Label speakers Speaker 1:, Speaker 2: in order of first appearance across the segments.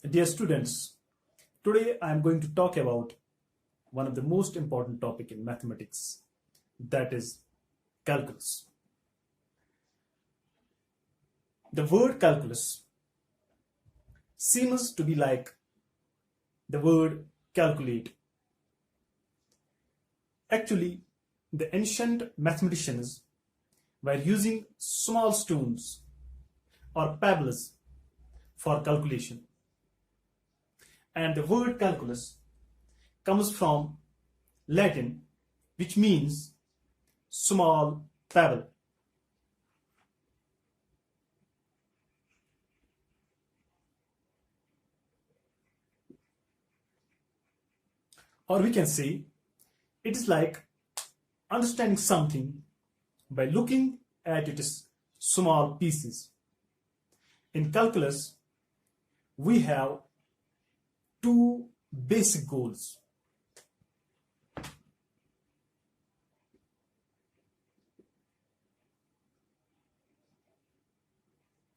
Speaker 1: Dear students, today I am going to talk about one of the most important topic in mathematics, that is calculus. The word calculus seems to be like the word calculate. Actually, the ancient mathematicians were using small stones or pebbles for calculation. And the word calculus comes from Latin, which means small pebble. Or we can say it is like understanding something by looking at its small pieces. In calculus, we have two basic goals.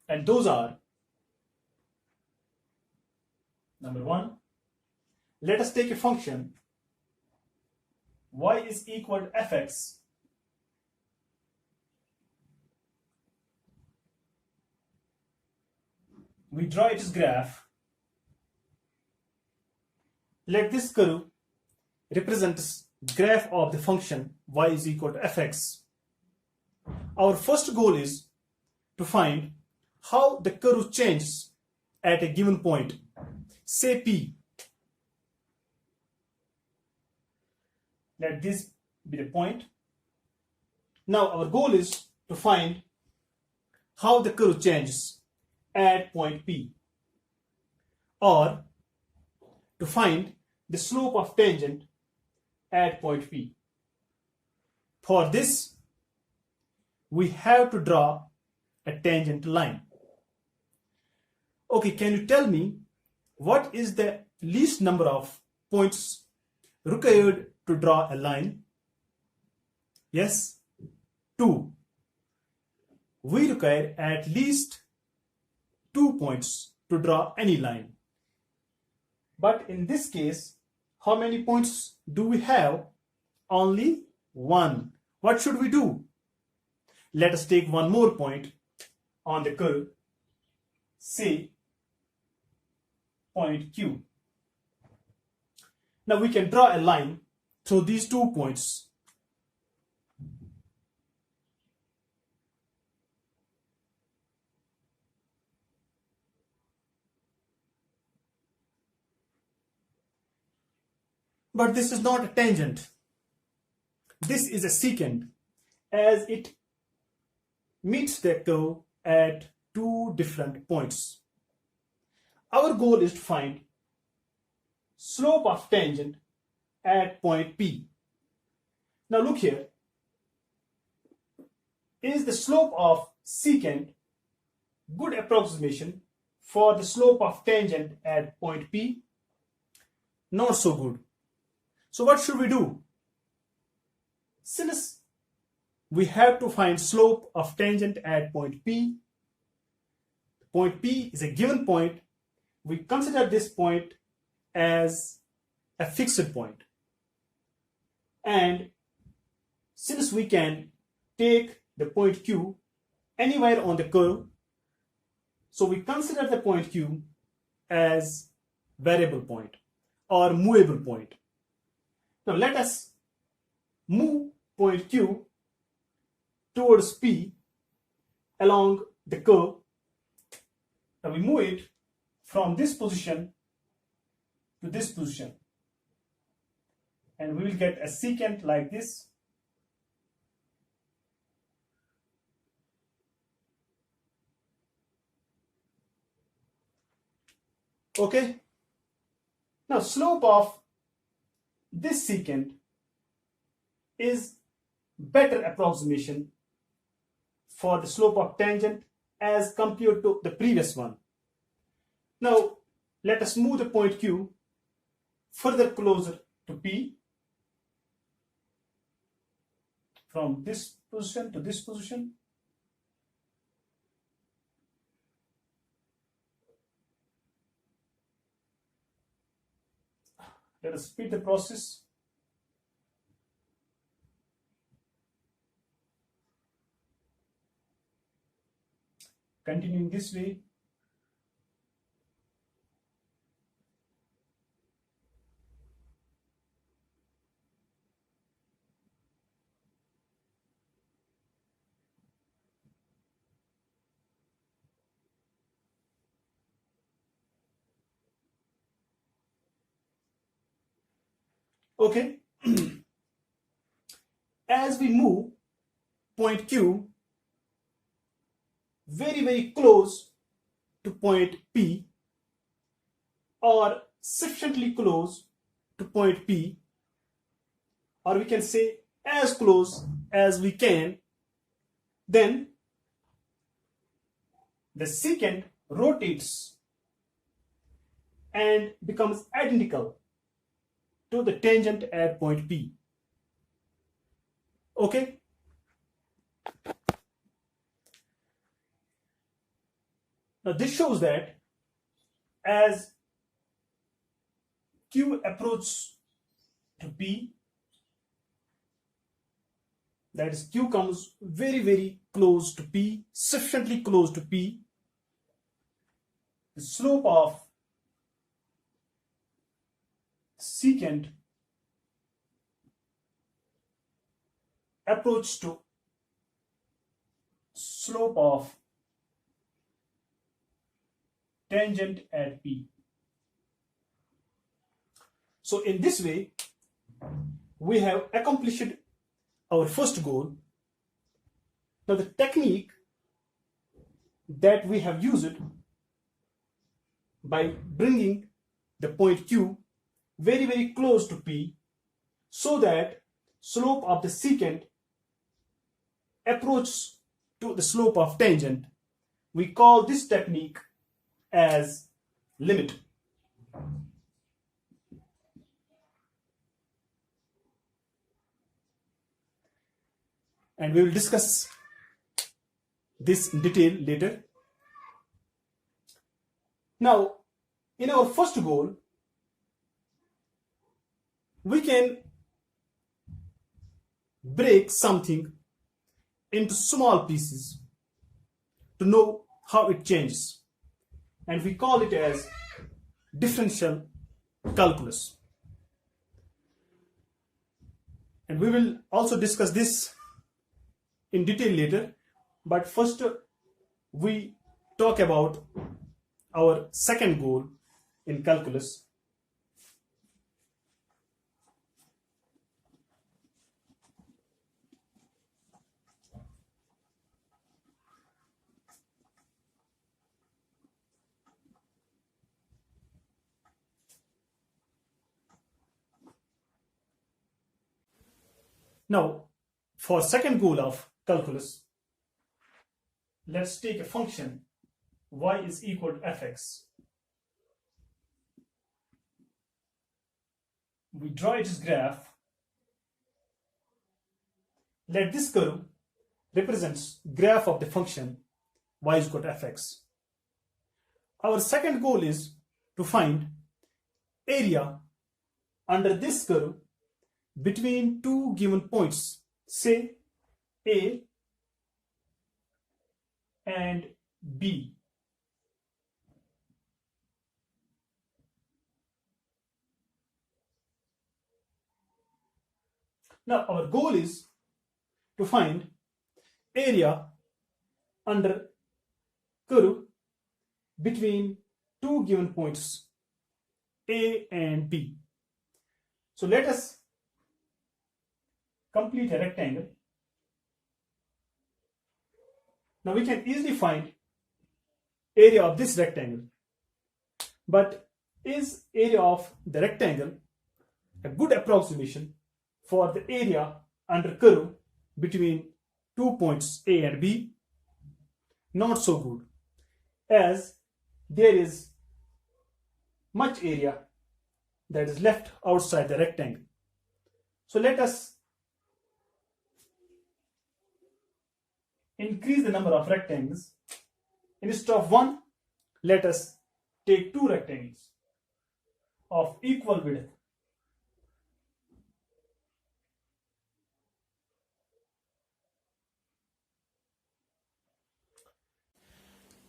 Speaker 1: And those are, number one, let us take a function y is equal to fx we draw its graph. Let this curve represent the graph of the function y is equal to fx. Our first goal is to find how the curve changes at a given point, say P. Let this be the point. Now our goal is to find how the curve changes at point P, or to find the slope of tangent at point P. For this, we have to draw a tangent line. Okay, can you tell me what is the least number of points required to draw a line? Yes, 2. We require at least 2 points to draw any line. But in this case, how many points do we have? Only 1. What should we do? Let us take one more point on the curve, say point Q. Now we can draw a line through these 2 points. But this is not a tangent. This is a secant, as it meets the curve at 2 different points. Our goal is to find slope of tangent at point P. Now look here. Is the slope of secant good approximation for the slope of tangent at point P? Not so good. So what should we do? Since we have to find slope of tangent at point P is a given point, we consider this point as a fixed point. And since we can take the point Q anywhere on the curve, so we consider the point Q as variable point or movable point. Now let us move point Q towards P along the curve. Now we move it from this position to this position, and we will get a secant like this. Okay. Now slope of this secant is better approximation for the slope of tangent as compared to the previous one. Now let us move the point Q further closer to P, from this position to this position. Let us repeat the process. Continuing this way. Okay. As we move point Q very close to point P, or sufficiently close to point P, or we can say as close as we can, then the secant rotates and becomes identical to the tangent at point P. Okay. Now this shows that as Q approaches to P, that is Q comes very close to P, sufficiently close to P, the slope of secant approach to slope of tangent at P. So in this way, we have accomplished our first goal. Now the technique that we have used by bringing the point Q very close to P, so that slope of the secant approaches to the slope of tangent, we call this technique as limit. And we will discuss this in detail later. Now, in our first goal, we can break something into small pieces to know how it changes, and we call it as differential calculus. And we will also discuss this in detail later, but first we talk about our second goal in calculus. Now, for second goal of calculus, let's take a function y is equal to fx. We draw its graph. Let this curve represents graph of the function y is equal to fx. Our second goal is to find area under this curve between two given points, say A and B. Now our goal is to find area under curve between two given points A and B. So let us complete a rectangle. Now we can easily find area of this rectangle, but is area of the rectangle a good approximation for the area under curve between two points A and B? Not so good, as there is much area that is left outside the rectangle. So let us increase the number of rectangles. Instead of one, let us take two rectangles of equal width.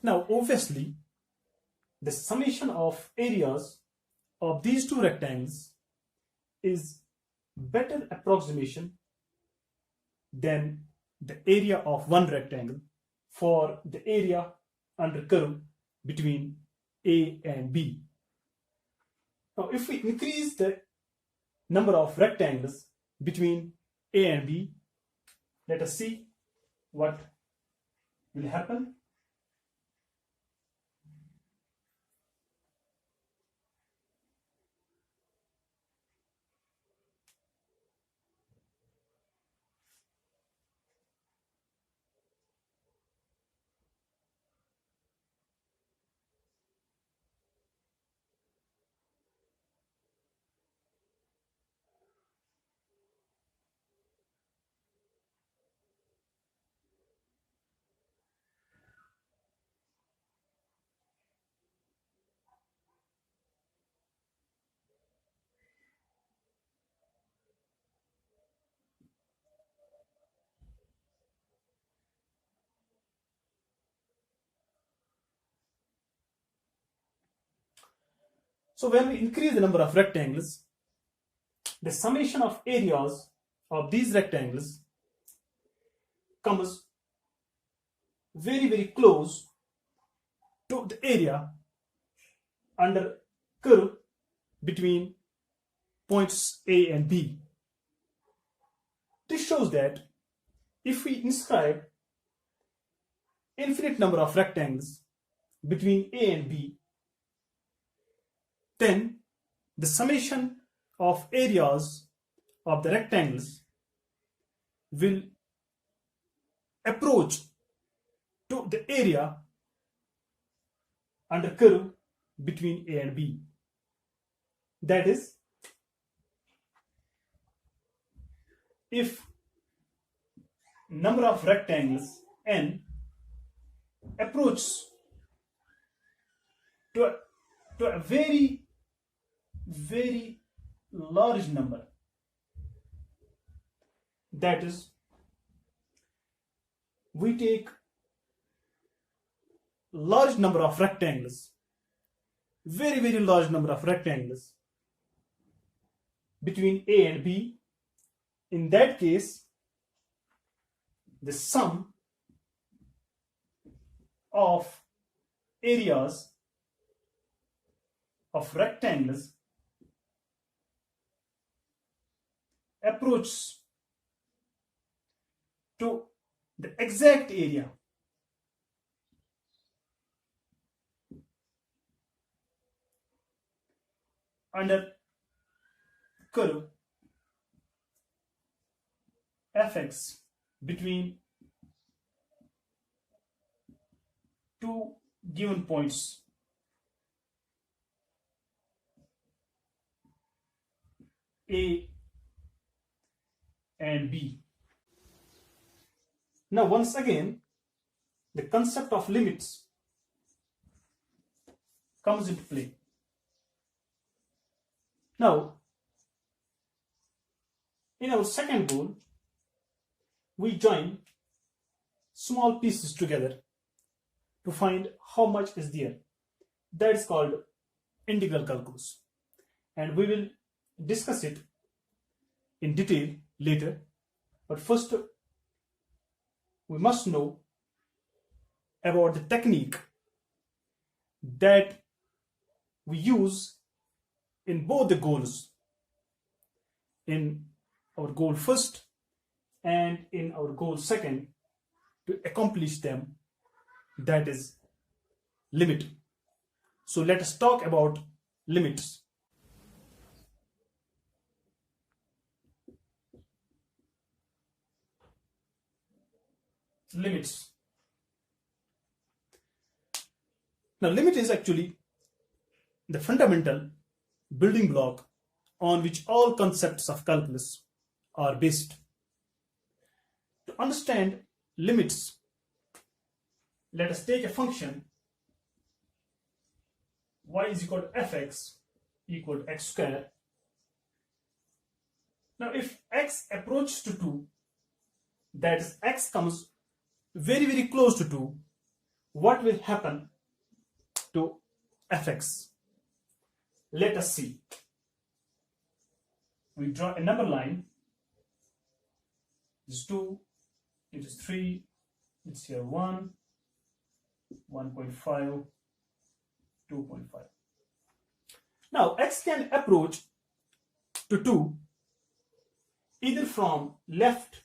Speaker 1: Now, obviously, the summation of areas of these two rectangles is better approximation than the area of one rectangle for the area under curve between A and B. Now, if we increase the number of rectangles between A and B, let us see what will happen. So when we increase the number of rectangles, the summation of areas of these rectangles comes very close to the area under curve between points A and B. This shows that if we inscribe infinite number of rectangles between A and B, then the summation of areas of the rectangles will approach to the area under curve between A and B. That is, if number of rectangles n approaches to a very large number, that is, we take large number of rectangles, very large number of rectangles between A and B, in that case the sum of areas of rectangles approaches to the exact area under curve fx between two given points A and B. Now, once again, the concept of limits comes into play. Now, in our second goal, we join small pieces together to find how much is there. That is called integral calculus, and we will discuss it in detail later. But first, we must know about the technique that we use in both the goals, in our goal first and in our goal second, to accomplish them, that is limit. So let us talk about limits. Limits. Now, limit is actually the fundamental building block on which all concepts of calculus are based. To understand limits, let us take a function y is equal to fx equal to x square. Now, if x approaches to 2, that is x comes very close to 2, what will happen to fx? Let us see. We draw a number line. It is 2, it is 3, it's here 1, 1.5, 2.5. Now x can approach to 2 either from left,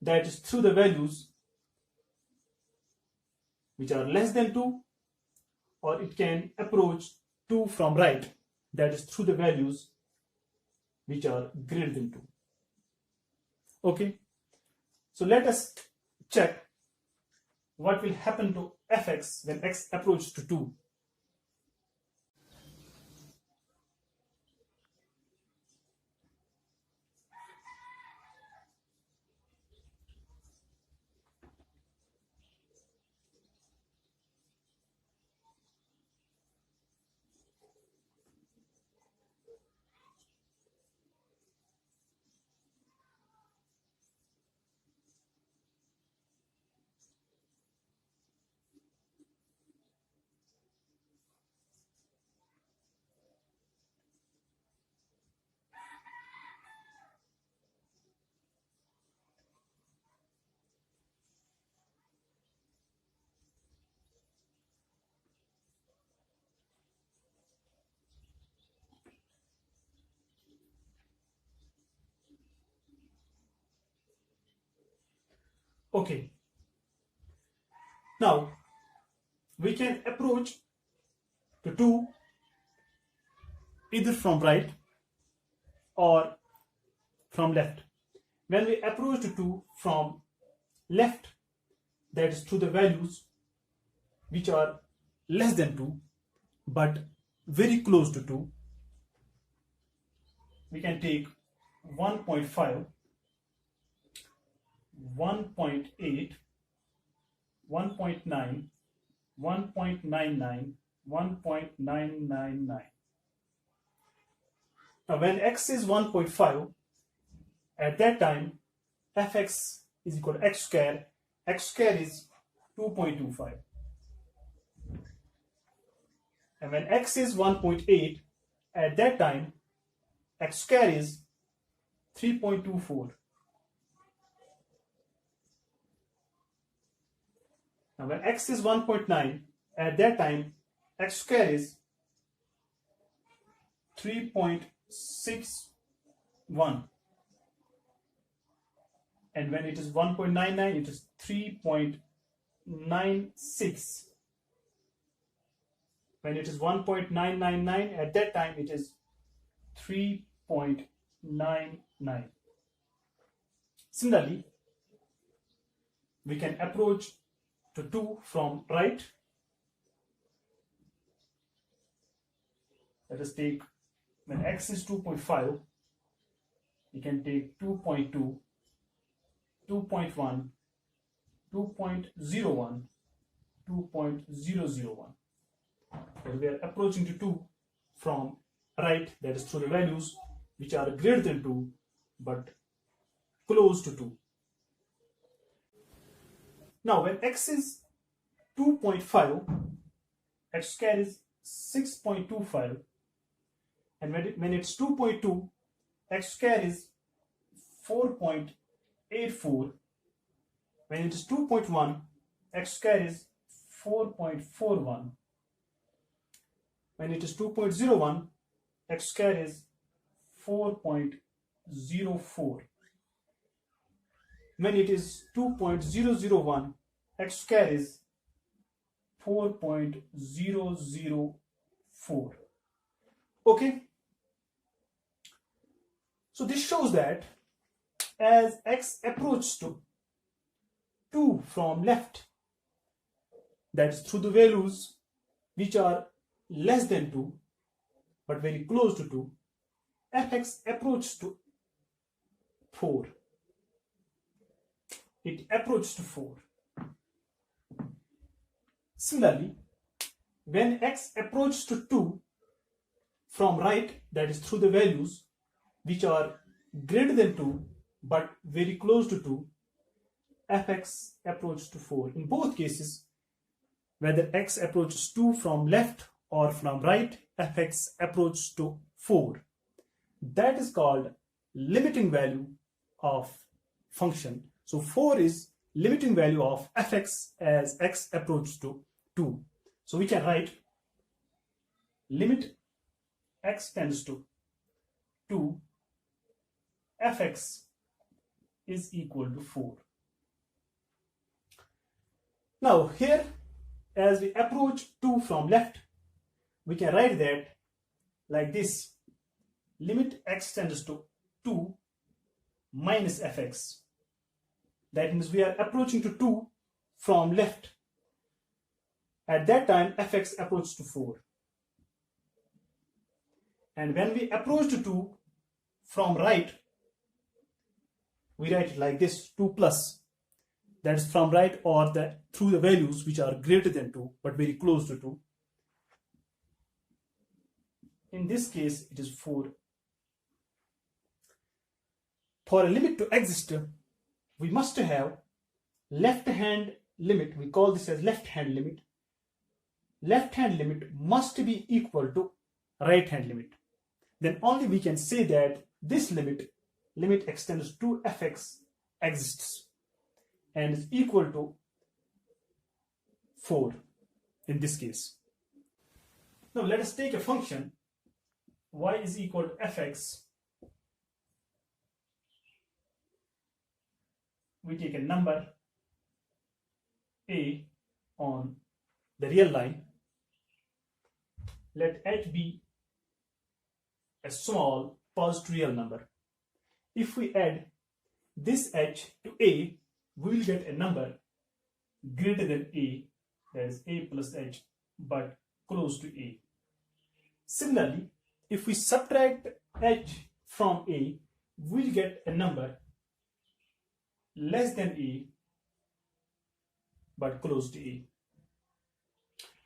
Speaker 1: that is through the values which are less than 2, or it can approach 2 from right, that is through the values which are greater than 2. Okay, so let us check what will happen to fx when x approaches to 2. Okay, now we can approach to 2 either from right or from left. When we approach to 2 from left, that is through the values which are less than 2 but very close to 2, we can take 1.5, 1.8, 1.9, 1.99, 1.999. Now when x is 1.5, at that time fx is equal to x square. X square is 2.25. And when x is 1.8, at that time x square is 3.24. Now when x is 1.9, at that time x square is 3.61. And when it is 1.99, it is 3.96. When it is 1.999, at that time it is 3.99. Similarly, we can approach to 2 from right. Let us take, when x is 2.5, we can take 2.2, 2.1, 2.01, 2.001. When we are approaching to 2 from right, that is through the values which are greater than 2 but close to 2. Now when x is 2.5, x square is 6.25, and when it's 2.2, x square is 4.84. When it is 2.1, x square is 4.41. When it is 2.01, x square is 4.04. When it is 2.001, x square is 4.004. Okay, so this shows that as x approaches to 2 from left, that is through the values which are less than 2 but very close to 2, fx approaches to 4. It approaches to 4. Similarly, when x approaches to 2 from right, that is through the values which are greater than 2 but very close to 2, fx approaches to 4. In both cases, whether x approaches 2 from left or from right, fx approaches to 4. That is called limiting value of function. So 4 is limiting value of fx as x approaches to 2. So we can write limit x tends to 2, fx is equal to 4. Now here, as we approach 2 from left, we can write that like this: limit x tends to 2 minus fx. That means we are approaching to 2 from left. At that time, fx approaches to 4. And when we approach to 2 from right, we write it like this: 2 plus. That is from right or through the values which are greater than 2 but very close to 2. In this case, it is 4. For a limit to exist, we must have left hand limit. We call this as left hand limit. Left hand limit must be equal to right hand limit. Then only we can say that this limit x tends to fx exists and is equal to 4 in this case. Now let us take a function y is equal to fx. We take a number a on the real line. Let h be a small positive real number. If we add this h to a, we will get a number greater than a, that is a plus h, but close to a. Similarly, if we subtract h from a, we will get a number less than a, but close to a.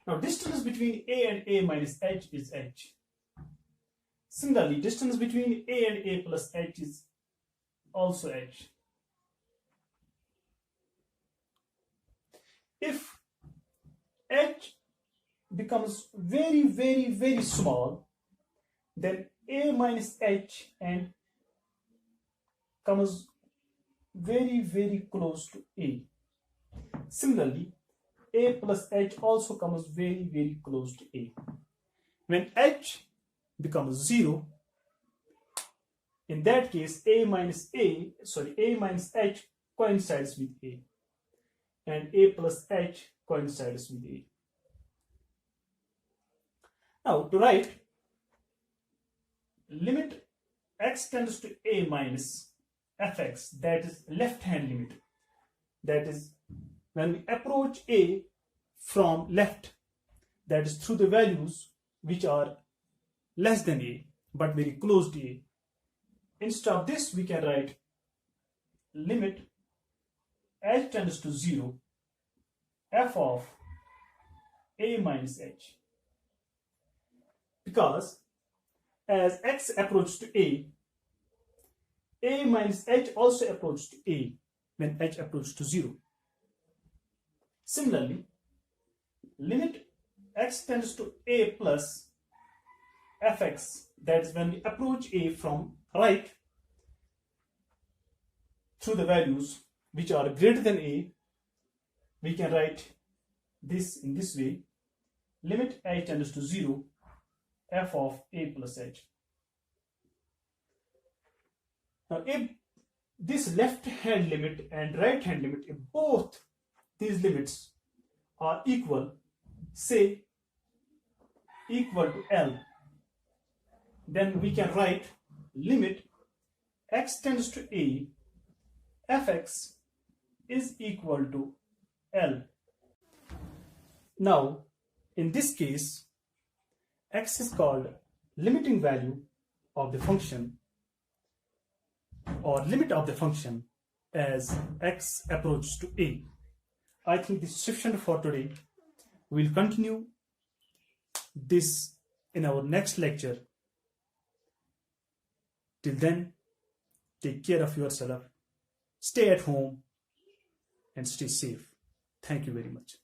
Speaker 1: Now, distance between a and a minus h is h. Similarly, distance between a and a plus h is also h. If h becomes very, very, very small, then a minus h and comes very, very close to a. Similarly, a plus h also comes very, very close to a. When h becomes 0, in that case a minus h coincides with a, and a plus h coincides with a. Now to write limit x tends to a minus fx, that is left hand limit, that is when we approach a from left, that is through the values which are less than a but very close to a. Instead of this, we can write limit h tends to 0 f of a minus h, because as x approaches to a minus h also approaches to a when h approaches to 0. Similarly, limit x tends to a plus fx, that is when we approach a from right through the values which are greater than a, we can write this in this way: limit h tends to 0 f of a plus h. Now if this left hand limit and right hand limit, if both these limits are equal, say equal to L, then we can write limit x tends to a fx is equal to L. Now in this case, x is called limiting value of the function or limit of the function as x approaches to a. I think this is sufficient for today. We'll continue this in our next lecture. Till then, take care of yourself, stay at home, and stay safe. Thank you very much.